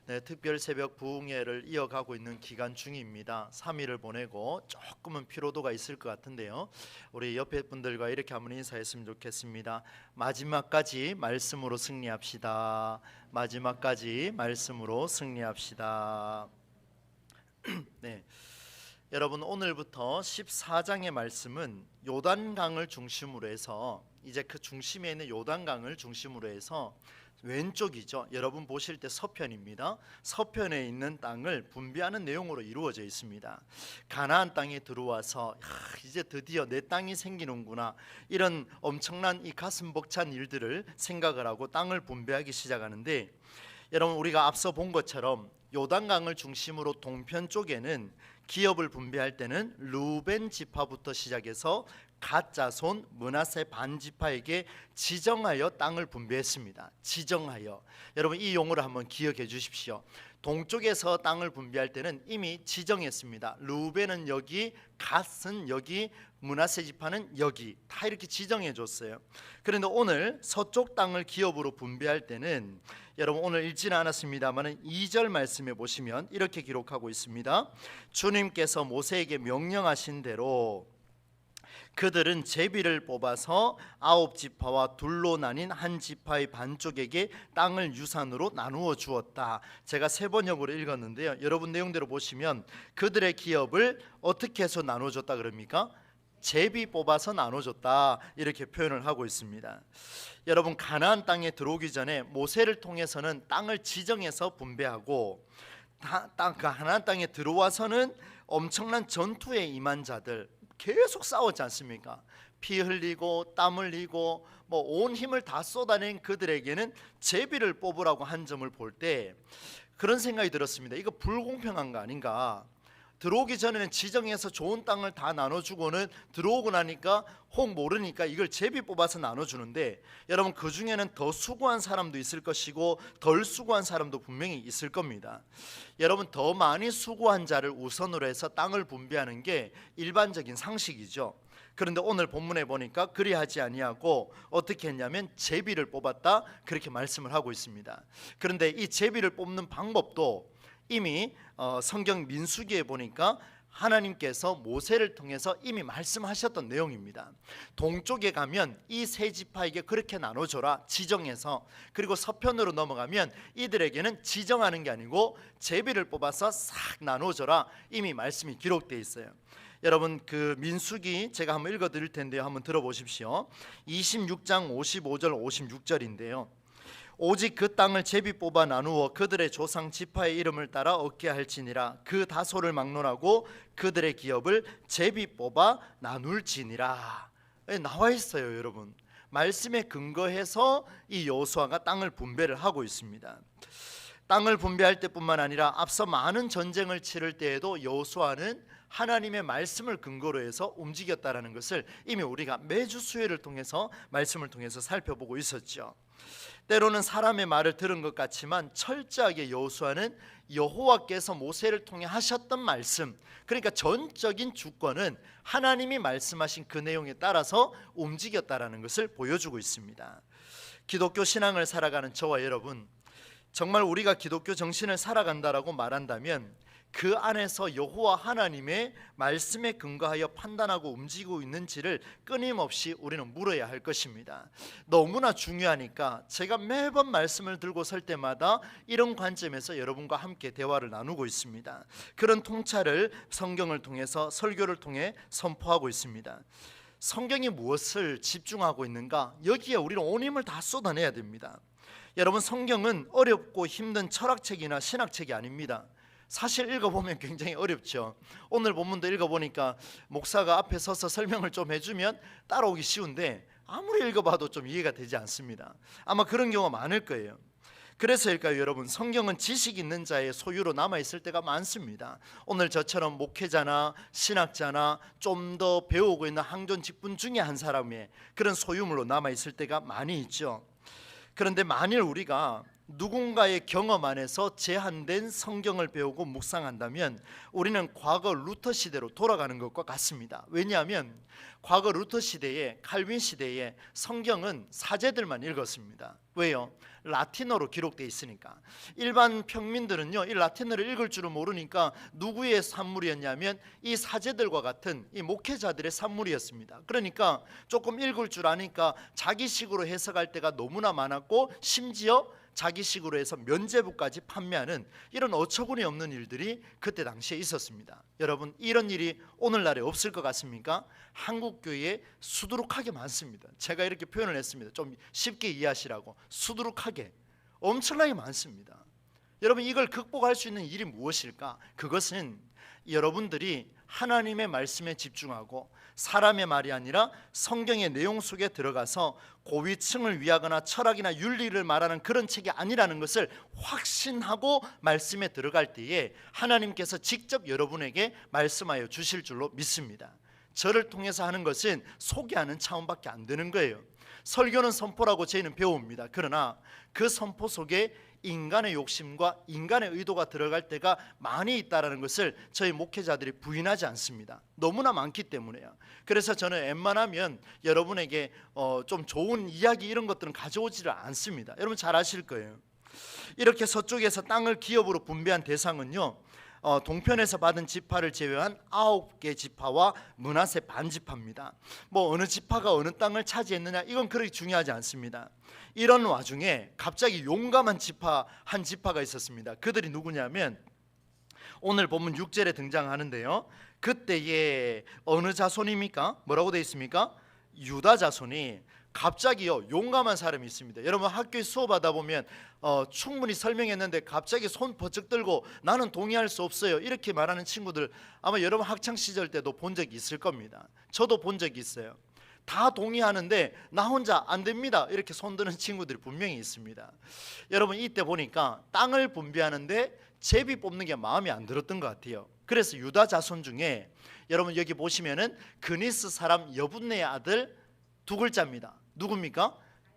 네, 특별 새벽 부흥회를 이어가고 있는 기간 중입니다. 3일을 보내고 조금은 피로도가 있을 것 같은데요. 우리 옆에 분들과 이렇게 한번 인사했으면 좋겠습니다. 마지막까지 말씀으로 승리합시다. 마지막까지 말씀으로 승리합시다. 네. 여러분, 오늘부터 14장의 말씀은 요단강을 중심으로 해서 이제 그 중심에 있는 요단강을 중심으로 해서 왼쪽이죠. 여러분 보실 때 서편입니다. 서편에 있는 땅을 분배하는 내용으로 이루어져 있습니다. 가나안 땅에 들어와서 이제 드디어 내 땅이 생기는구나, 이런 엄청난 이 가슴 벅찬 일들을 생각을 하고 땅을 분배하기 시작하는데, 여러분 우리가 앞서 본 것처럼 요단강을 중심으로 동편 쪽에는 기업을 분배할 때는 루벤 지파부터 시작해서 갓 자손 므낫세 반 지파에게 지정하여 땅을 분배했습니다. 지정하여. 여러분 이 용어를 한번 기억해 주십시오. 동쪽에서 땅을 분배할 때는 이미 지정했습니다. 루벤은 여기, 갓은 여기, 므낫세 지파는 여기, 다 이렇게 지정해 줬어요. 그런데 오늘 서쪽 땅을 기업으로 분배할 때는, 여러분 오늘 읽지는 않았습니다만 2절 말씀에 보시면 이렇게 기록하고 있습니다. 주님께서 모세에게 명령하신 대로 그들은 제비를 뽑아서 9지파와 둘로 나뉜 한 지파의 반쪽에게 땅을 유산으로 나누어 주었다. 제가 세 번역으로 읽었는데요, 여러분 내용대로 보시면 그들의 기업을 어떻게 해서 나눠줬다 그럽니까? 제비 뽑아서 나눠줬다, 이렇게 표현을 하고 있습니다. 여러분 가나안 땅에 들어오기 전에 모세를 통해서는 땅을 지정해서 분배하고, 가나안 땅에 들어와서는 엄청난 전투에 임한 자들 계속 싸웠지 않습니까? 피 흘리고 땀 흘리고 온 힘을 다 쏟아낸 그들에게는 제비를 뽑으라고 한 점을 볼 때 그런 생각이 들었습니다. 이거 불공평한 거 아닌가? 들어오기 전에는 지정해서 좋은 땅을 다 나눠주고는 들어오고 나니까 혹 모르니까 이걸 제비 뽑아서 나눠주는데, 여러분 그 중에는 더 수고한 사람도 있을 것이고 덜 수고한 사람도 분명히 있을 겁니다. 여러분 더 많이 수고한 자를 우선으로 해서 땅을 분배하는 게 일반적인 상식이죠. 그런데 오늘 본문에 보니까 그리하지 아니하고 어떻게 했냐면 제비를 뽑았다, 그렇게 말씀을 하고 있습니다. 그런데 이 제비를 뽑는 방법도 이미 성경 민수기에 보니까 하나님께서 모세를 통해서 이미 말씀하셨던 내용입니다. 동쪽에 가면 이 세 지파에게 그렇게 나눠줘라, 지정해서. 그리고 서편으로 넘어가면 이들에게는 지정하는 게 아니고 제비를 뽑아서 싹 나눠줘라, 이미 말씀이 기록되어 있어요. 여러분 그 민수기 제가 한번 읽어 드릴 텐데요, 한번 들어보십시오. 26장 55절 56절인데요 오직 그 땅을 제비 뽑아 나누어 그들의 조상 지파의 이름을 따라 얻게 할지니라. 그 다소를 막론하고 그들의 기업을 제비 뽑아 나눌지니라. 나와 있어요. 여러분 말씀에 근거해서 이 여호수아가 땅을 분배를 하고 있습니다. 땅을 분배할 때뿐만 아니라 앞서 많은 전쟁을 치를 때에도 여호수아는 하나님의 말씀을 근거로 해서 움직였다라는 것을 이미 우리가 매주 수요일을 통해서 말씀을 통해서 살펴보고 있었죠. 때로는 사람의 말을 들은 것 같지만 철저하게 여호수아는 여호와께서 모세를 통해 하셨던 말씀, 그러니까 전적인 주권은 하나님이 말씀하신 그 내용에 따라서 움직였다라는 것을 보여주고 있습니다. 기독교 신앙을 살아가는 저와 여러분, 정말 우리가 기독교 정신을 살아간다라고 말한다면 그 안에서 여호와 하나님의 말씀에 근거하여 판단하고 움직이고 있는지를 끊임없이 우리는 물어야 할 것입니다. 너무나 중요하니까 제가 매번 말씀을 들고 설 때마다 이런 관점에서 여러분과 함께 대화를 나누고 있습니다. 그런 통찰을 성경을 통해서, 설교를 통해 선포하고 있습니다. 성경이 무엇을 집중하고 있는가, 여기에 우리는 온 힘을 다 쏟아내야 됩니다. 여러분 성경은 어렵고 힘든 철학책이나 신학책이 아닙니다. 사실 읽어보면 굉장히 어렵죠. 오늘 본문도 읽어보니까 목사가 앞에 서서 설명을 좀 해주면 따라오기 쉬운데 아무리 읽어봐도 좀 이해가 되지 않습니다. 아마 그런 경우가 많을 거예요. 그래서일까요 여러분, 성경은 지식 있는 자의 소유로 남아있을 때가 많습니다. 오늘 저처럼 목회자나 신학자나 좀 더 배우고 있는 항존 직분 중에 한 사람의 그런 소유물로 남아있을 때가 많이 있죠. 그런데 만일 우리가 누군가의 경험 안에서 제한된 성경을 배우고 묵상한다면 우리는 과거 루터 시대로 돌아가는 것과 같습니다. 왜냐하면 과거 루터 시대에, 칼빈 시대에 성경은 사제들만 읽었습니다. 왜요? 라틴어로 기록되어 있으니까. 일반 평민들은요, 이 라틴어를 읽을 줄은 모르니까 누구의 산물이었냐면 이 사제들과 같은 이 목회자들의 산물이었습니다. 그러니까 조금 읽을 줄 아니까 자기식으로 해석할 때가 너무나 많았고, 심지어 자기식으로 해서 면죄부까지 판매하는 이런 어처구니 없는 일들이 그때 당시에 있었습니다. 여러분, 이런 일이 오늘날에 없을 것 같습니까? 한국 교회에 수두룩하게 많습니다. 제가 이렇게 표현을 했습니다. 좀 쉽게 이해하시라고. 수두룩하게 엄청나게 많습니다. 여러분, 이걸 극복할 수 있는 일이 무엇일까? 그것은 여러분들이 하나님의 말씀에 집중하고 사람의 말이 아니라 성경의 내용 속에 들어가서 고위층을 위하거나 철학이나 윤리를 말하는 그런 책이 아니라는 것을 확신하고 말씀에 들어갈 때에 하나님께서 직접 여러분에게 말씀하여 주실 줄로 믿습니다. 저를 통해서 하는 것은 소개하는 차원밖에 안 되는 거예요. 설교는 선포라고 저희는 배웁니다. 그러나 그 선포 속에 인간의 욕심과 인간의 의도가 들어갈 때가 많이 있다는 것을 저희 목회자들이 부인하지 않습니다. 너무나 많기 때문에요. 그래서 저는 웬만하면 여러분에게 좀 좋은 이야기 이런 것들은 가져오지를 않습니다. 여러분 잘 아실 거예요. 이렇게 서쪽에서 땅을 기업으로 분배한 대상은요, 동편에서 받은 지파를 제외한 9개 지파와 므낫세 반지파입니다. 뭐 어느 지파가 어느 땅을 차지했느냐 이건 그렇게 중요하지 않습니다. 이런 와중에 갑자기 용감한 지파 한 지파가 있었습니다. 그들이 누구냐면 오늘 본문 6절에 등장하는데요, 그때에 어느 자손입니까? 뭐라고 되어 있습니까? 유다 자손이 갑자기요 용감한 사람이 있습니다. 여러분 학교에 수업하다 보면 충분히 설명했는데 갑자기 손 번쩍 들고 나는 동의할 수 없어요 이렇게 말하는 친구들 아마 여러분 학창시절 때도 본 적이 있을 겁니다. 저도 본 적이 있어요. 다 동의하는데 나 혼자 안 됩니다 이렇게 손드는 친구들이 분명히 있습니다. 여러분 이때 보니까 땅을 분배하는데 제비 뽑는 게 마음에 안 들었던 것 같아요. 그래서 유다 자손 중에 여러분 여기 보시면은 그니스 사람 여분네의 아들 두 글자입니다. 누굽니까?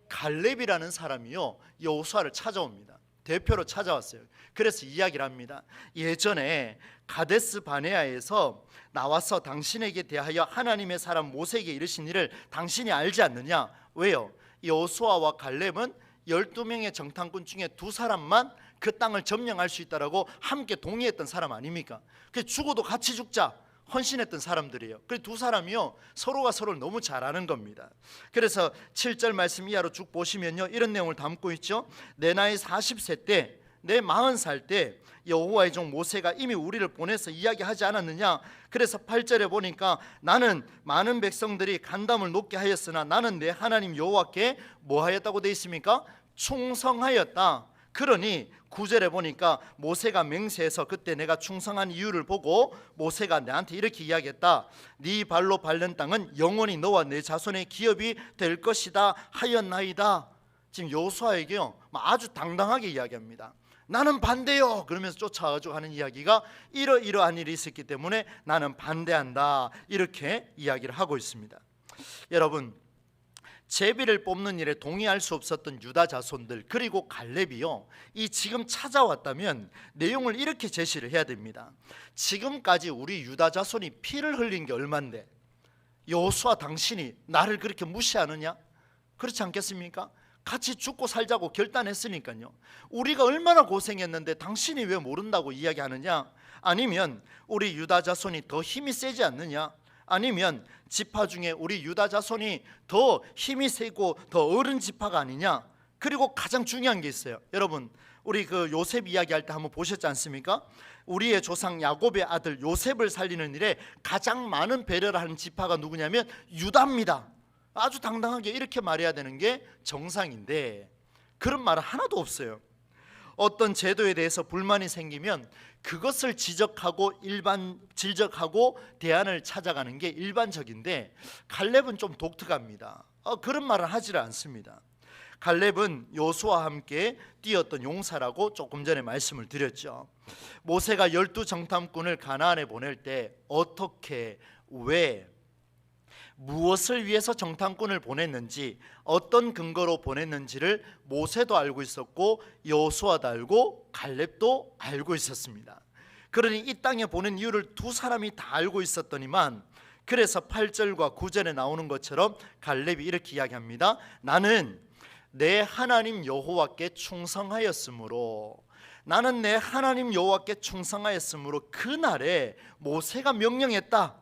갈렙이라는 사람이요 여호수아를 찾아옵니다. 대표로 찾아왔어요. 그래서 이야기를 합니다. 예전에 가데스 바네아에서 나와서 당신에게 대하여 하나님의 사람 모세에게 이르신 일을 당신이 알지 않느냐? 왜요? 여호수아와 갈렙은 12명의 정탐꾼 중에 2사람만 그 땅을 점령할 수 있다라고 함께 동의했던 사람 아닙니까? 그래서 죽어도 같이 죽자 헌신했던 사람들이에요. 그래서 2사람이요 서로가 서로를 너무 잘 아는 겁니다. 그래서 7절 말씀 이하로 쭉 보시면요 이런 내용을 담고 있죠. 내 나이 40세 때, 내 40살 때 여호와의 종 모세가 이미 우리를 보내서 이야기하지 않았느냐? 그래서 8절에 보니까 나는 많은 백성들이 간담을 높게 하였으나 나는 내 하나님 여호와께 뭐 하였다고 되어 있습니까? 충성하였다. 그러니 9절에 보니까 모세가 맹세해서 그때 내가 충성한 이유를 보고 모세가 내한테 이렇게 이야기했다. 네 발로 밟는 땅은 영원히 너와 내 자손의 기업이 될 것이다 하였나이다. 지금 여호수아에게요 아주 당당하게 이야기합니다. 나는 반대요 그러면서 쫓아가지고 하는 이야기가 이러이러한 일이 있었기 때문에 나는 반대한다 이렇게 이야기를 하고 있습니다. 여러분 제비를 뽑는 일에 동의할 수 없었던 유다 자손들 그리고 갈렙이요 이 지금 찾아왔다면 내용을 이렇게 제시를 해야 됩니다. 지금까지 우리 유다 자손이 피를 흘린 게 얼만데 여호수아 당신이 나를 그렇게 무시하느냐? 그렇지 않겠습니까? 같이 죽고 살자고 결단했으니까요. 우리가 얼마나 고생했는데 당신이 왜 모른다고 이야기하느냐? 아니면 우리 유다 자손이 더 힘이 세지 않느냐? 아니면 지파 중에 우리 유다 자손이 더 힘이 세고 더 어른 지파가 아니냐? 그리고 가장 중요한 게 있어요. 여러분 우리 그 요셉 이야기할 때 한번 보셨지 않습니까? 우리의 조상 야곱의 아들 요셉을 살리는 일에 가장 많은 배려를 하는 지파가 누구냐면 유다입니다. 아주 당당하게 이렇게 말해야 되는 게 정상인데 그런 말은 하나도 없어요. 어떤 제도에 대해서 불만이 생기면 그것을 지적하고 대안을 찾아가는 게 일반적인데 갈렙은 좀 독특합니다. 그런 말을 하지를 않습니다. 갈렙은 여호수아와 함께 뛰었던 용사라고 조금 전에 말씀을 드렸죠. 모세가 12 정탐꾼을 가나안에 보낼 때 어떻게 왜 무엇을 위해서 정탐꾼을 보냈는지, 어떤 근거로 보냈는지를 모세도 알고 있었고 여호수아도 알고 갈렙도 알고 있었습니다. 그러니 이 땅에 보낸 이유를 두 사람이 다 알고 있었더니만, 그래서 8절과 9절에 나오는 것처럼 갈렙이 이렇게 이야기합니다. 나는 내 하나님 여호와께 충성하였으므로, 나는 내 하나님 여호와께 충성하였으므로 그날에 모세가 명령했다,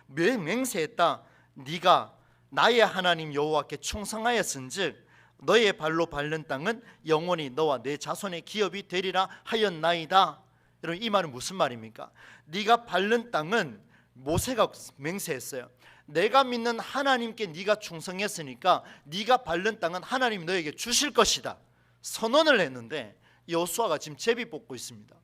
맹세했다. 네가 나의 하나님 여호와께 충성하였은즉 너의 발로 밟는 땅은 영원히 너와 내 자손의 기업이 되리라 하였나이다. 여러분, 이 말은 무슨 말입니까? 네가 밟는 땅은, 모세가 맹세했어요. 내가 믿는 하나님께 네가 충성했으니까 네가 밟는 땅은 하나님 너에게 주실 것이다 선언을 했는데, 여호수아가 지금 제비 뽑고 있습니다.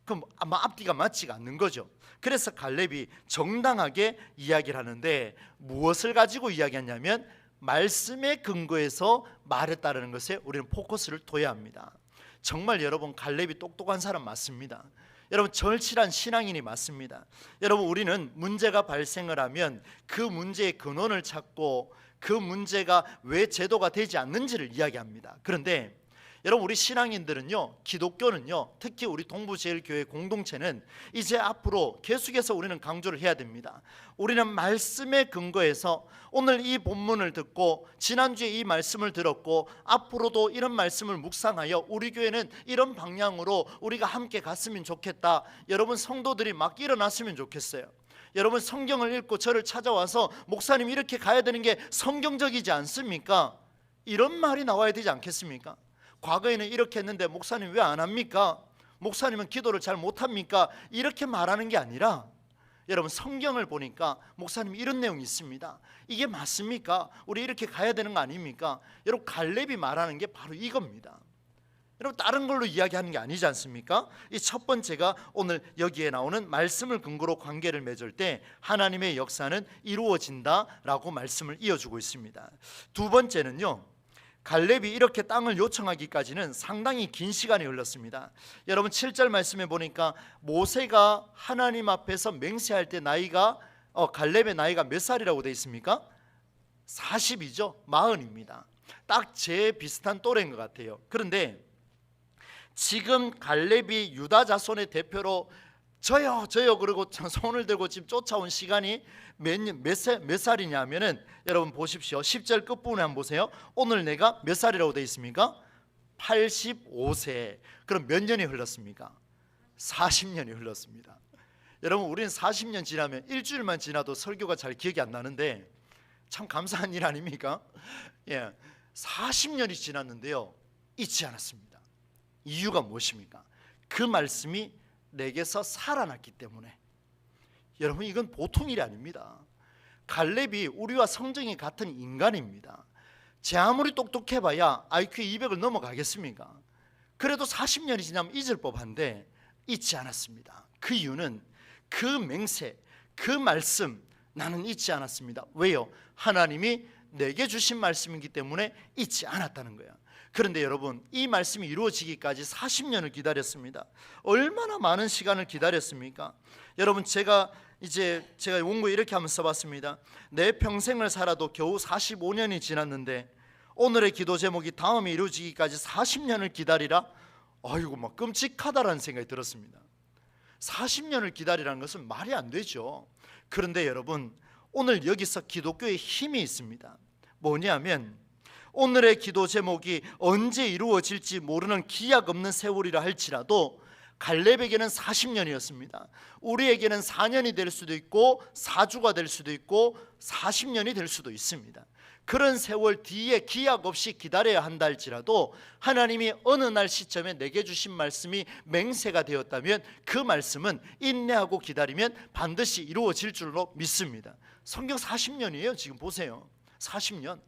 그럼 아마 앞뒤가 맞지가 않는 거죠. 그래서 갈렙이 정당하게 이야기를 하는데, 무엇을 가지고 이야기하냐면 말씀에 근거해서 말했다는 것에 우리는 포커스를 둬야 합니다. 정말 여러분, 갈렙이 똑똑한 사람 맞습니다. 여러분, 절실한 신앙인이 맞습니다. 여러분, 우리는 문제가 발생을 하면 그 문제의 근원을 찾고 그 문제가 왜 제도가 되지 않는지를 이야기합니다. 그런데 여러분, 우리 신앙인들은요, 기독교는요, 특히 우리 동부제일교회 공동체는 이제 앞으로 계속해서 우리는 강조를 해야 됩니다. 우리는 말씀에 근거해서 오늘 이 본문을 듣고 지난주에 이 말씀을 들었고 앞으로도 이런 말씀을 묵상하여 우리 교회는 이런 방향으로 우리가 함께 갔으면 좋겠다. 여러분, 성도들이 막 일어났으면 좋겠어요. 여러분, 성경을 읽고 저를 찾아와서 목사님 이렇게 가야 되는 게 성경적이지 않습니까? 이런 말이 나와야 되지 않겠습니까? 과거에는 이렇게 했는데 목사님 왜 안 합니까? 목사님은 기도를 잘 못합니까? 이렇게 말하는 게 아니라, 여러분, 성경을 보니까 목사님 이런 내용이 있습니다. 이게 맞습니까? 우리 이렇게 가야 되는 거 아닙니까? 여러분, 갈렙이 말하는 게 바로 이겁니다. 여러분, 다른 걸로 이야기하는 게 아니지 않습니까? 이 첫 번째가 오늘 여기에 나오는 말씀을 근거로 관계를 맺을 때 하나님의 역사는 이루어진다라고 말씀을 이어주고 있습니다. 두 번째는요, 갈렙이 이렇게 땅을 요청하기까지는 상당히 긴 시간이 흘렀습니다. 여러분, 7절 말씀에 보니까 모세가 하나님 앞에서 맹세할 때 나이가 갈렙의 나이가 몇 살이라고 되어 있습니까? 40이죠. 40입니다. 딱 제 비슷한 또래인 것 같아요. 그런데 지금 갈렙이 유다 자손의 대표로 저요 그러고 손을 들고 지금 쫓아온 시간이 몇 살이냐면은, 여러분 보십시오. 10절 끝부분에 한번 보세요. 오늘 내가 몇 살이라고 되어 있습니까? 85세. 그럼 몇 년이 흘렀습니까? 40년이 흘렀습니다. 여러분, 우리는 40년 지나면 일주일만 지나도 설교가 잘 기억이 안 나는데 참 감사한 일 아닙니까? 예, 40년이 지났는데요, 잊지 않았습니다. 이유가 무엇입니까? 그 말씀이 내게서 살아났기 때문에. 여러분, 이건 보통 일이 아닙니다. 갈렙이 우리와 성정이 같은 인간입니다. 제 아무리 똑똑해봐야 IQ 200을 넘어가겠습니까? 그래도 40년이 지나면 잊을 법한데 잊지 않았습니다. 그 이유는 그 맹세, 그 말씀, 나는 잊지 않았습니다. 왜요? 하나님이 내게 주신 말씀이기 때문에 잊지 않았다는 거예요. 그런데 여러분, 이 말씀이 이루어지기까지 40년을 기다렸습니다. 얼마나 많은 시간을 기다렸습니까? 여러분, 제가 원고에 이렇게 한번 써봤습니다. 내 평생을 살아도 겨우 45년이 지났는데 오늘의 기도 제목이 다음이 이루어지기까지 40년을 기다리라? 아이고, 막 끔찍하다라는 생각이 들었습니다. 40년을 기다리라는 것은 말이 안 되죠. 그런데 여러분, 오늘 여기서 기독교의 힘이 있습니다. 뭐냐면, 오늘의 기도 제목이 언제 이루어질지 모르는 기약 없는 세월이라 할지라도 갈렙에게는 40년이었습니다. 우리에게는 4년이 될 수도 있고 4주가 될 수도 있고 40년이 될 수도 있습니다. 그런 세월 뒤에 기약 없이 기다려야 한다 할지라도 하나님이 어느 날 시점에 내게 주신 말씀이 맹세가 되었다면 그 말씀은 인내하고 기다리면 반드시 이루어질 줄로 믿습니다. 성경 40년이에요. 지금 보세요. 40년.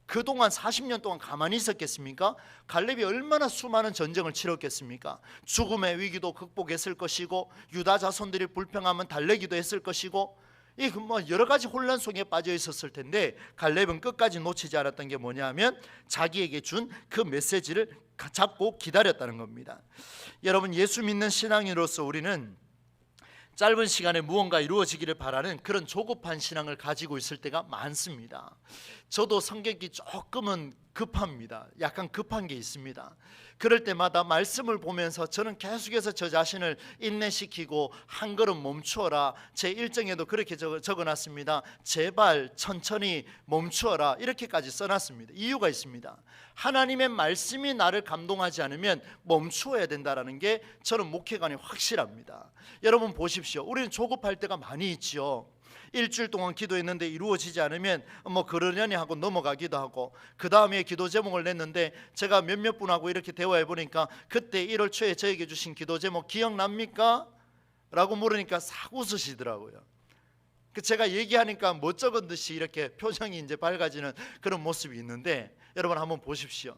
그동안 40년 동안 가만히 있었겠습니까? 갈렙이 얼마나 수많은 전쟁을 치렀겠습니까? 죽음의 위기도 극복했을 것이고 유다 자손들이 불평하면 달래기도 했을 것이고 여러 가지 혼란 속에 빠져 있었을 텐데, 갈렙은 끝까지 놓치지 않았던 게 뭐냐면 자기에게 준 그 메시지를 잡고 기다렸다는 겁니다. 여러분, 예수 믿는 신앙인으로서 우리는 짧은 시간에 무언가 이루어지기를 바라는 그런 조급한 신앙을 가지고 있을 때가 많습니다. 저도 성격이 조금은 급합니다. 약간 급한 게 있습니다. 그럴 때마다 말씀을 보면서 저는 계속해서 저 자신을 인내시키고 한 걸음 멈추어라. 제 일정에도 그렇게 적어놨습니다. 제발 천천히 멈추어라. 이렇게까지 써놨습니다. 이유가 있습니다. 하나님의 말씀이 나를 감동하지 않으면 멈추어야 된다는 게 저는 목회관이 확실합니다. 여러분 보십시오. 우리는 조급할 때가 많이 있지요. 일주일 동안 기도했는데 이루어지지 않으면 뭐 그러려니 하고 넘어가기도 하고, 그 다음에 기도 제목을 냈는데 제가 몇몇 분하고 이렇게 대화해 보니까 그때 1월 초에 저에게 주신 기도 제목 기억납니까? 라고 물으니까 싹 웃으시더라고요. 제가 얘기하니까 못 적은 듯이 이렇게 표정이 이제 밝아지는 그런 모습이 있는데, 여러분 한번 보십시오.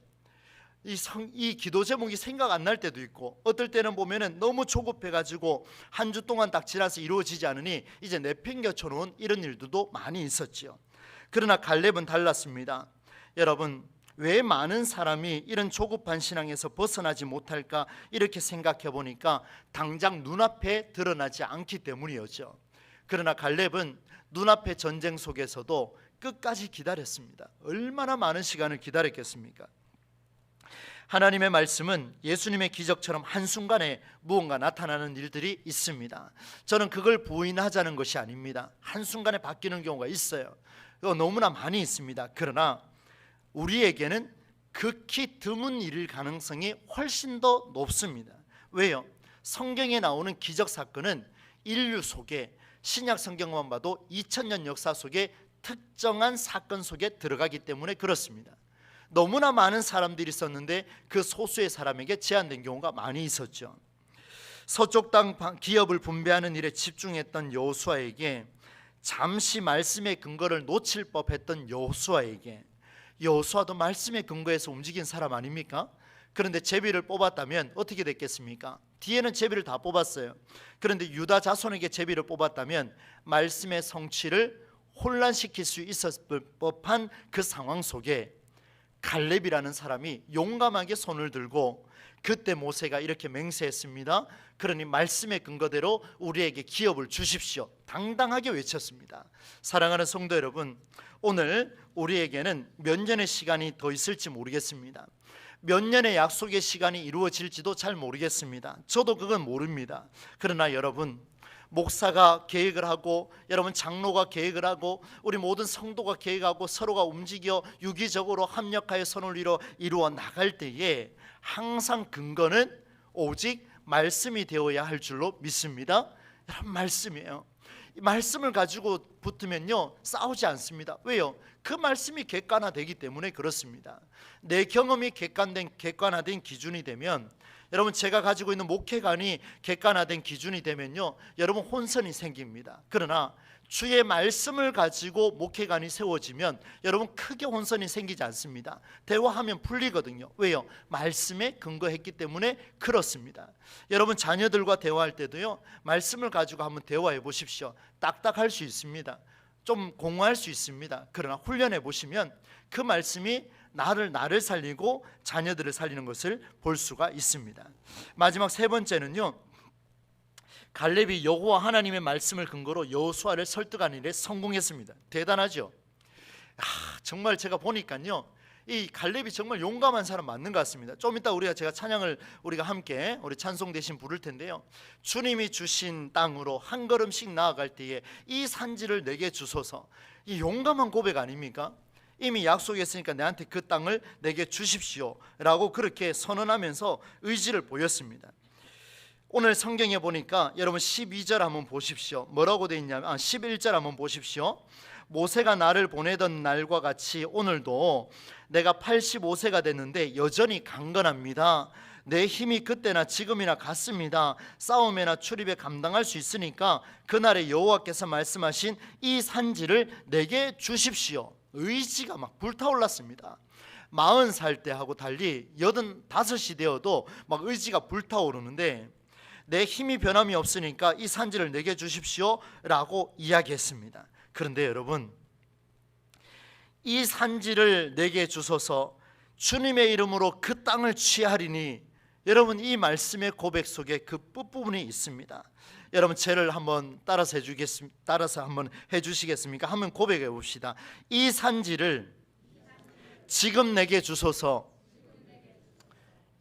이 기도 제목이 생각 안 날 때도 있고, 어떨 때는 보면은 너무 조급해가지고 한 주 동안 딱 지나서 이루어지지 않으니 이제 내팽겨쳐 놓은 이런 일들도 많이 있었죠. 그러나 갈렙은 달랐습니다. 여러분, 왜 많은 사람이 이런 조급한 신앙에서 벗어나지 못할까 이렇게 생각해 보니까 당장 눈앞에 드러나지 않기 때문이었죠. 그러나 갈렙은 눈앞의 전쟁 속에서도 끝까지 기다렸습니다. 얼마나 많은 시간을 기다렸겠습니까? 하나님의 말씀은 예수님의 기적처럼 한순간에 무언가 나타나는 일들이 있습니다. 저는 그걸 부인하자는 것이 아닙니다. 한순간에 바뀌는 경우가 있어요. 너무나 많이 있습니다. 그러나 우리에게는 극히 드문 일일 가능성이 훨씬 더 높습니다. 왜요? 성경에 나오는 기적 사건은 인류 속에, 신약 성경만 봐도 2000년 역사 속에 특정한 사건 속에 들어가기 때문에 그렇습니다. 너무나 많은 사람들이 있었는데 그 소수의 사람에게 제한된 경우가 많이 있었죠. 서쪽 땅 기업을 분배하는 일에 집중했던 여호수아에게, 잠시 말씀의 근거를 놓칠 법했던 여호수아에게, 여호수아도 말씀의 근거에서 움직인 사람 아닙니까? 그런데 제비를 뽑았다면 어떻게 됐겠습니까? 뒤에는 제비를 다 뽑았어요. 그런데 유다 자손에게 제비를 뽑았다면 말씀의 성취를 혼란시킬 수 있었을 법한 그 상황 속에 갈렙이라는 사람이 용감하게 손을 들고, 그때 모세가 이렇게 맹세했습니다. 그러니 말씀의 근거대로 우리에게 기업을 주십시오. 당당하게 외쳤습니다. 사랑하는 성도 여러분, 오늘 우리에게는 몇 년의 시간이 더 있을지 모르겠습니다. 몇 년의 약속의 시간이 이루어질지도 잘 모르겠습니다. 저도 그건 모릅니다. 그러나 여러분, 목사가 계획을 하고, 여러분 장로가 계획을 하고, 우리 모든 성도가 계획하고 서로가 움직여 유기적으로 합력하여 선을 이루어 나갈 때에 항상 근거는 오직 말씀이 되어야 할 줄로 믿습니다. 여러분, 말씀이에요. 이 말씀을 가지고 붙으면요 싸우지 않습니다. 왜요? 그 말씀이 객관화되기 때문에 그렇습니다. 내 경험이 객관화된 기준이 되면, 여러분 제가 가지고 있는 목회관이 객관화된 기준이 되면요 여러분 혼선이 생깁니다. 그러나 주의 말씀을 가지고 목회관이 세워지면 여러분 크게 혼선이 생기지 않습니다. 대화하면 풀리거든요. 왜요? 말씀에 근거했기 때문에 그렇습니다. 여러분 자녀들과 대화할 때도요 말씀을 가지고 한번 대화해 보십시오. 딱딱할 수 있습니다. 좀 공허할 수 있습니다. 그러나 훈련해 보시면 그 말씀이 나를 살리고 자녀들을 살리는 것을 볼 수가 있습니다. 마지막 세 번째는요, 갈렙이 여호와 하나님의 말씀을 근거로 여호수아를 설득하는 일에 성공했습니다. 대단하죠. 정말 제가 보니까요 이 갈렙이 정말 용감한 사람 맞는 것 같습니다. 좀 이따 제가 찬양을 우리가 함께 우리 찬송 대신 부를 텐데요, 주님이 주신 땅으로 한 걸음씩 나아갈 때에 이 산지를 내게 주소서, 이 용감한 고백 아닙니까? 이미 약속했으니까 내한테 그 땅을 내게 주십시오 라고 그렇게 선언하면서 의지를 보였습니다. 오늘 성경에 보니까 여러분 12절 한번 보십시오. 뭐라고 되어 있냐면 11절 한번 보십시오. 모세가 나를 보내던 날과 같이 오늘도 내가 85세가 됐는데 여전히 강건합니다. 내 힘이 그때나 지금이나 같습니다. 싸움이나 출입에 감당할 수 있으니까 그날에 여호와께서 말씀하신 이 산지를 내게 주십시오. 의지가 막 불타올랐습니다. 40살 때 하고 달리 85이 되어도 막 의지가 불타오르는데, 내 힘이 변함이 없으니까 이 산지를 내게 주십시오 라고 이야기했습니다. 그런데 여러분, 이 산지를 내게 주소서, 주님의 이름으로 그 땅을 취하리니 여러분 이 말씀의 고백 속에 그 끝부분이 있습니다. 여러분 저를 한번 따라서 한번 해주시겠습니까? 한번 고백해 봅시다. 이 산지를 지금 내게 주소서.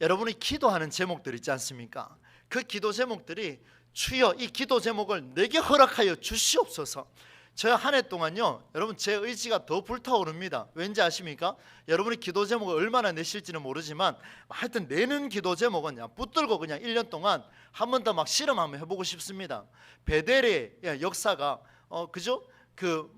여러분이 기도하는 제목들 있지 않습니까? 그 기도 제목들이 주여 이 기도 제목을 내게 허락하여 주시옵소서. 저 한 해 동안요 여러분 제 의지가 더 불타오릅니다. 왠지 아십니까? 여러분이 기도 제목을 얼마나 내실지는 모르지만 하여튼 내는 기도 제목은 그냥 붙들고 그냥 1년 동안 한 번 더 막 실험 한번 해보고 싶습니다. 베델의 역사가 그죠? 그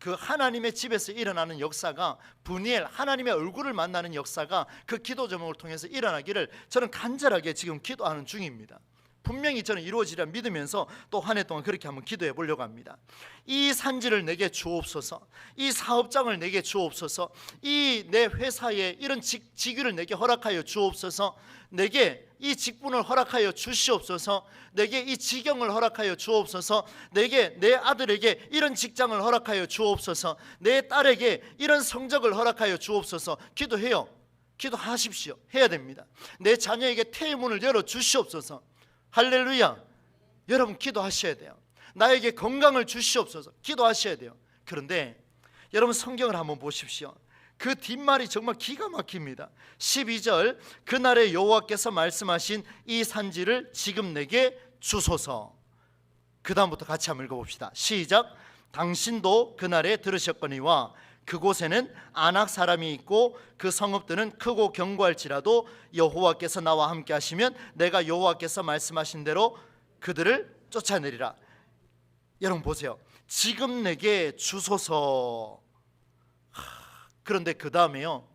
하나님의 집에서 일어나는 역사가, 브니엘 하나님의 얼굴을 만나는 역사가 그 기도 제목을 통해서 일어나기를 저는 간절하게 지금 기도하는 중입니다. 분명히 저는 이루어지리라 믿으면서 또 한 해 동안 그렇게 한번 기도해 보려고 합니다. 이 산지를 내게 주옵소서. 이 사업장을 내게 주옵소서. 이 내 회사에 이런 직위를 내게 허락하여 주옵소서. 내게 이 직분을 허락하여 주시옵소서. 내게 이 지경을 허락하여 주옵소서. 내게 내 아들에게 이런 직장을 허락하여 주옵소서. 내 딸에게 이런 성적을 허락하여 주옵소서. 기도해요. 기도하십시오. 해야 됩니다. 내 자녀에게 태문을 열어 주시옵소서. 할렐루야. 여러분 기도하셔야 돼요. 나에게 건강을 주시옵소서. 기도하셔야 돼요. 그런데 여러분 성경을 한번 보십시오. 그 뒷말이 정말 기가 막힙니다. 12절 그날에 여호와께서 말씀하신 이 산지를 지금 내게 주소서. 그 다음부터 같이 한번 읽어봅시다. 시작. 당신도 그날에 들으셨거니와 그곳에는 아낙 사람이 있고 그 성읍들은 크고 견고할지라도 여호와께서 나와 함께 하시면 내가 여호와께서 말씀하신 대로 그들을 쫓아내리라. 여러분 보세요. 지금 내게 주소서. 그런데 그 다음에요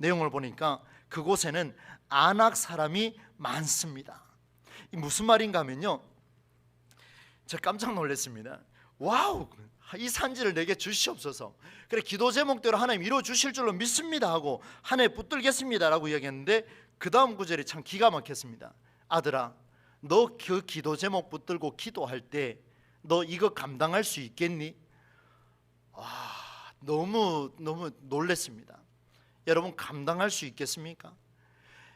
내용을 보니까 그곳에는 아낙 사람이 많습니다. 이 무슨 말인가 하면요 제가 깜짝 놀랐습니다. 와우, 이 산지를 내게 주시옵소서. 그래 기도 제목대로 하나님 이루어 주실 줄로 믿습니다 하고 한 해 붙들겠습니다 라고 이야기했는데 그 다음 구절이 참 기가 막혔습니다. 아들아, 너 그 기도 제목 붙들고 기도할 때 너 이거 감당할 수 있겠니? 너무 놀랐습니다. 여러분 감당할 수 있겠습니까?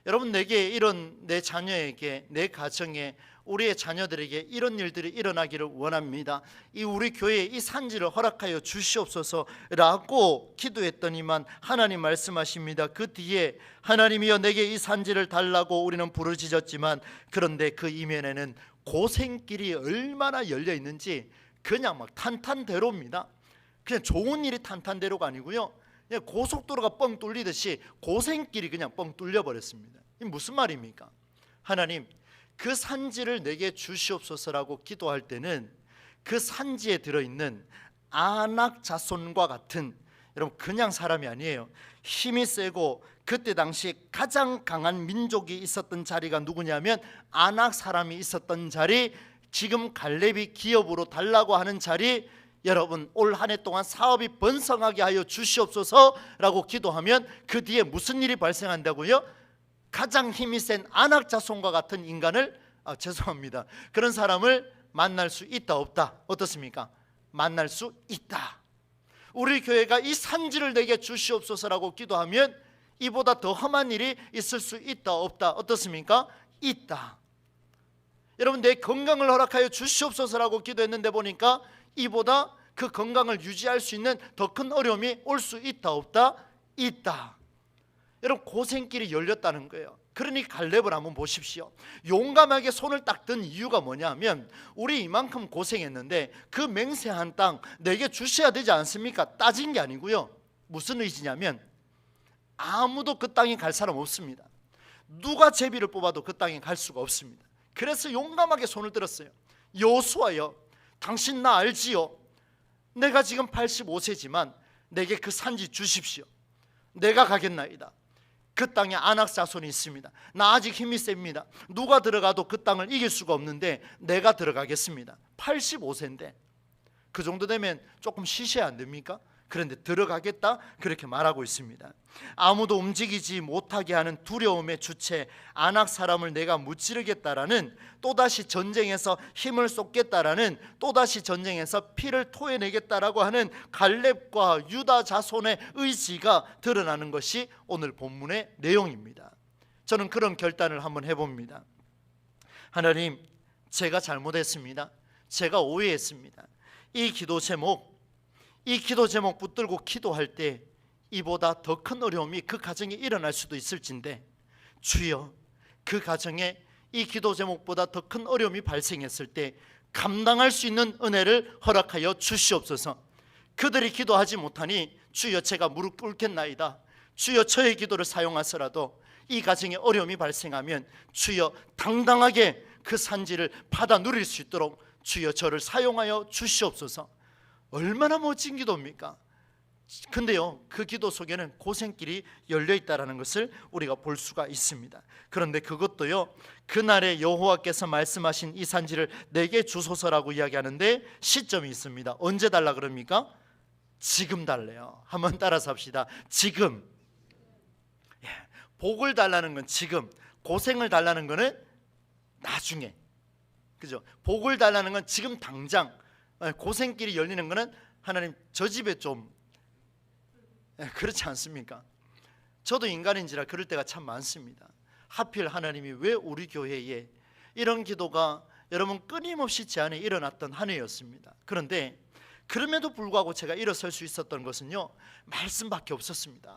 여러분 내게 이런 내 자녀에게 내 가정에 우리의 자녀들에게 이런 일들이 일어나기를 원합니다. 이 우리 교회에 이 산지를 허락하여 주시옵소서라고 기도했더니만 하나님 말씀하십니다. 그 뒤에 하나님이여 내게 이 산지를 달라고 우리는 부르짖었지만 그런데 그 이면에는 고생길이 얼마나 열려 있는지 그냥 막 탄탄대로입니다. 그냥 좋은 일이 탄탄대로가 아니고요 그냥 고속도로가 뻥 뚫리듯이 고생길이 그냥 뻥 뚫려버렸습니다. 이 무슨 말입니까? 하나님 그 산지를 내게 주시옵소서라고 기도할 때는 그 산지에 들어있는 아낙 자손과 같은 여러분 그냥 사람이 아니에요. 힘이 세고 그때 당시 가장 강한 민족이 있었던 자리가 누구냐면 아낙 사람이 있었던 자리, 지금 갈렙이 기업으로 달라고 하는 자리. 여러분 올 한 해 동안 사업이 번성하게 하여 주시옵소서라고 기도하면 그 뒤에 무슨 일이 발생한다고요? 가장 힘이 센 아낙 자손과 같은 인간을 죄송합니다. 그런 사람을 만날 수 있다 없다? 어떻습니까? 만날 수 있다. 우리 교회가 이 산지를 내게 주시옵소서라고 기도하면 이보다 더 험한 일이 있을 수 있다 없다? 어떻습니까? 있다. 여러분 내 건강을 허락하여 주시옵소서라고 기도했는데 보니까 이보다 그 건강을 유지할 수 있는 더 큰 어려움이 올 수 있다 없다? 있다. 여러분 고생길이 열렸다는 거예요. 그러니 갈렙을 한번 보십시오. 용감하게 손을 딱 든 이유가 뭐냐면 우리 이만큼 고생했는데 그 맹세한 땅 내게 주셔야 되지 않습니까? 따진 게 아니고요. 무슨 의지냐면 아무도 그 땅에 갈 사람 없습니다. 누가 제비를 뽑아도 그 땅에 갈 수가 없습니다. 그래서 용감하게 손을 들었어요. 여호수아여, 당신 나 알지요? 내가 지금 85세지만 내게 그 산지 주십시오. 내가 가겠나이다. 그 땅에 아낙 자손이 있습니다. 나 아직 힘이 셉니다. 누가 들어가도 그 땅을 이길 수가 없는데 내가 들어가겠습니다. 85세인데 그 정도 되면 조금 쉬셔야 안 됩니까? 그런데 들어가겠다 그렇게 말하고 있습니다. 아무도 움직이지 못하게 하는 두려움의 주체 아낙 사람을 내가 무찌르겠다라는, 또다시 전쟁에서 힘을 쏟겠다라는, 또다시 전쟁에서 피를 토해내겠다라고 하는 갈렙과 유다 자손의 의지가 드러나는 것이 오늘 본문의 내용입니다. 저는 그런 결단을 한번 해봅니다. 하나님, 제가 잘못했습니다. 제가 오해했습니다. 이 기도 제목 붙들고 기도할 때 이보다 더 큰 어려움이 그 가정에 일어날 수도 있을진데, 주여, 그 가정에 이 기도 제목보다 더 큰 어려움이 발생했을 때 감당할 수 있는 은혜를 허락하여 주시옵소서. 그들이 기도하지 못하니 주여, 제가 무릎 꿇겠나이다. 주여, 저의 기도를 사용하서라도 이 가정에 어려움이 발생하면 주여, 당당하게 그 산지를 받아 누릴 수 있도록 주여, 저를 사용하여 주시옵소서. 얼마나 멋진 기도입니까? 근데요, 그 기도 속에는 고생길이 열려있다는 것을 우리가 볼 수가 있습니다. 그런데 그것도요, 그날에 여호와께서 말씀하신 이 산지를 내게 주소서라고 이야기하는데 시점이 있습니다. 언제 달라 그럽니까? 지금 달래요. 한번 따라서 합시다. 지금. 복을 달라는 건 지금, 고생을 달라는 거는 나중에. 그죠? 복을 달라는 건 지금 당장, 고생길이 열리는 거는 하나님, 저 집에 좀, 그렇지 않습니까? 저도 인간인지라 그럴 때가 참 많습니다. 하필 하나님이 왜 우리 교회에 이런 기도가 여러분 끊임없이 제 안에 일어났던 한 해였습니다. 그런데 그럼에도 불구하고 제가 일어설 수 있었던 것은요, 말씀밖에 없었습니다.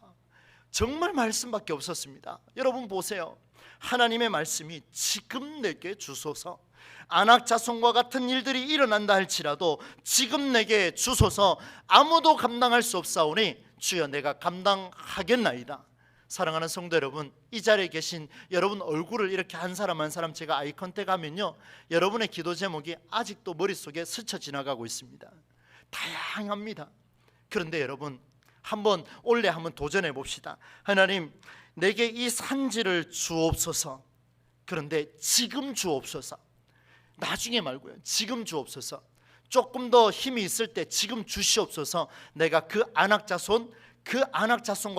정말 말씀밖에 없었습니다. 여러분 보세요. 하나님의 말씀이 지금 내게 주소서. 안악자손과 같은 일들이 일어난다 할지라도 지금 내게 주소서. 아무도 감당할 수 없사오니 주여, 내가 감당하겠나이다. 사랑하는 성도 여러분, 이 자리에 계신 여러분 얼굴을 이렇게 한 사람 한 사람 제가 아이 컨택하면요, 여러분의 기도 제목이 아직도 머릿속에 스쳐 지나가고 있습니다. 다양합니다. 그런데 여러분, 한번 올해 한번 도전해 봅시다. 하나님, 내게 이 산지를 주옵소서. 그런데 지금 주옵소서. 나중에 말고요, 지금 주옵소서. 조금 더 힘이 있을 때 지금 주시옵소서. 내가 그 안악자손과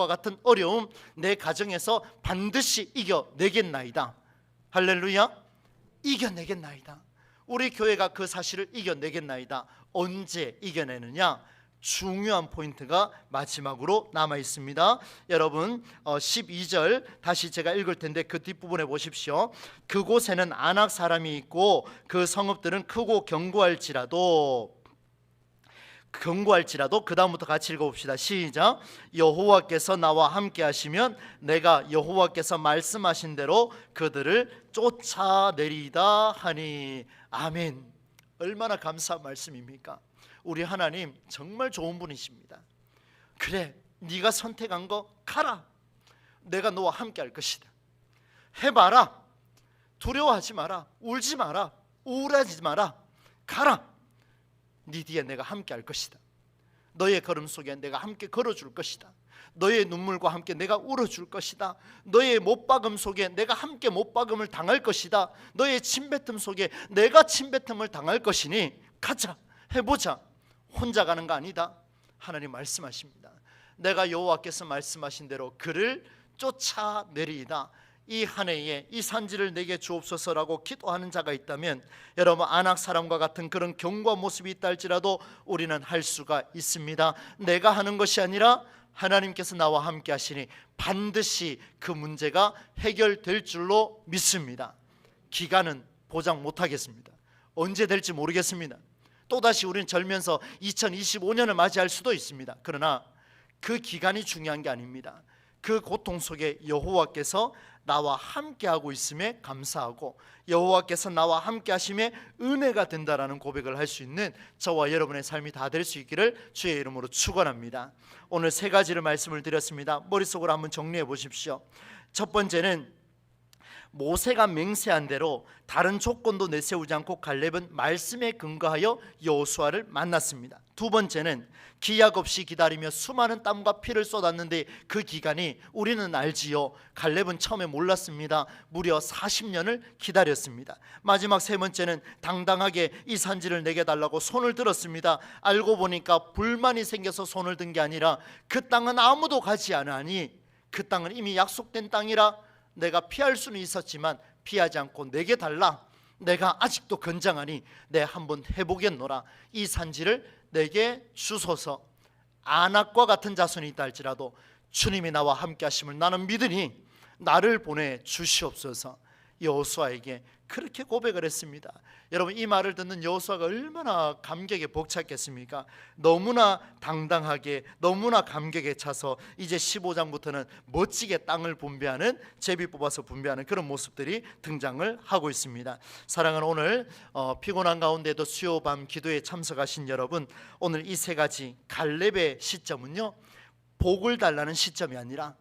같은 어려움 내 가정에서 반드시 이겨내겠나이다. 할렐루야. 이겨내겠나이다. 우리 교회가 그 사실을 이겨내겠나이다. 언제 이겨내느냐? 중요한 포인트가 마지막으로 남아 있습니다. 여러분 12절 다시 제가 읽을 텐데 그 뒷부분에 보십시오. 그곳에는 안악 사람이 있고 그 성읍들은 크고 견고할지라도 그 다음부터 같이 읽어봅시다. 시작. 여호와께서 나와 함께 하시면 내가 여호와께서 말씀하신 대로 그들을 쫓아내리다 하니. 아멘. 얼마나 감사한 말씀입니까? 우리 하나님 정말 좋은 분이십니다. 그래, 네가 선택한 거 가라. 내가 너와 함께 할 것이다. 해봐라. 두려워하지 마라. 울지 마라. 우울하지 마라. 가라. 네 뒤에 내가 함께 할 것이다. 너의 걸음 속에 내가 함께 걸어줄 것이다. 너의 눈물과 함께 내가 울어줄 것이다. 너의 못박음 속에 내가 함께 못박음을 당할 것이다. 너의 침뱉음 속에 내가 침뱉음을 당할 것이니 가자. 해보자. 혼자 가는 거 아니다. 하나님 말씀하십니다. 내가 여호와께서 말씀하신 대로 그를 쫓아내리이다. 이 한 해에 이 산지를 내게 주옵소서라고 기도하는 자가 있다면, 여러분 안악 사람과 같은 그런 견고한 모습이 있다 할지라도 우리는 할 수가 있습니다. 내가 하는 것이 아니라 하나님께서 나와 함께 하시니 반드시 그 문제가 해결될 줄로 믿습니다. 기간은 보장 못하겠습니다. 언제 될지 모르겠습니다. 또다시 우리는 절면서 2025년을 맞이할 수도 있습니다. 그러나 그 기간이 중요한 게 아닙니다. 그 고통 속에 여호와께서 나와 함께하고 있음에 감사하고 여호와께서 나와 함께 하심에 은혜가 된다라는 고백을 할 수 있는 저와 여러분의 삶이 다 될 수 있기를 주의 이름으로 축원합니다. 오늘 세 가지를 말씀을 드렸습니다. 머릿속으로 한번 정리해 보십시오. 첫 번째는 모세가 맹세한 대로 다른 조건도 내세우지 않고 갈렙은 말씀에 근거하여 여호수아를 만났습니다. 두 번째는 기약 없이 기다리며 수많은 땀과 피를 쏟았는데 그 기간이 우리는 알지요. 갈렙은 처음에 몰랐습니다. 무려 40년을 기다렸습니다. 마지막 세 번째는 당당하게 이 산지를 내게 달라고 손을 들었습니다. 알고 보니까 불만이 생겨서 손을 든 게 아니라 그 땅은 아무도 가지 않으니 그 땅은 이미 약속된 땅이라 내가 피할 수는 있었지만 피하지 않고 내게 달라. 내가 아직도 건장하니 내 한번 해보겠노라. 이 산지를 내게 주소서. 안악과 같은 자손이 있다 할지라도 주님이 나와 함께 하심을 나는 믿으니 나를 보내 주시옵소서. 여호수아에게 그렇게 고백을 했습니다. 여러분, 이 말을 듣는 여호수아가 얼마나 감격에 벅찼겠습니까? 너무나 당당하게, 너무나 감격에 차서 이제 15장부터는 멋지게 땅을 분배하는, 제비 뽑아서 분배하는 그런 모습들이 등장을 하고 있습니다. 사랑하는 오늘 피곤한 가운데도 수요밤 기도에 참석하신 여러분, 오늘 이 세 가지 갈렙의 시점은요, 복을 달라는 시점이 아니라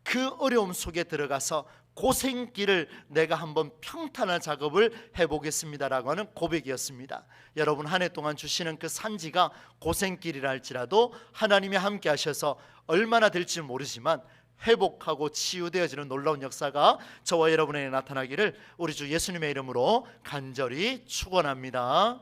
그 어려움 속에 들어가서 고생길을 내가 한번 평탄할 작업을 해보겠습니다라고 하는 고백이었습니다. 여러분, 한 해 동안 주시는 그 산지가 고생길이라 할지라도 하나님이 함께 하셔서 얼마나 될지 모르지만 회복하고 치유되어지는 놀라운 역사가 저와 여러분에게 나타나기를 우리 주 예수님의 이름으로 간절히 축원합니다.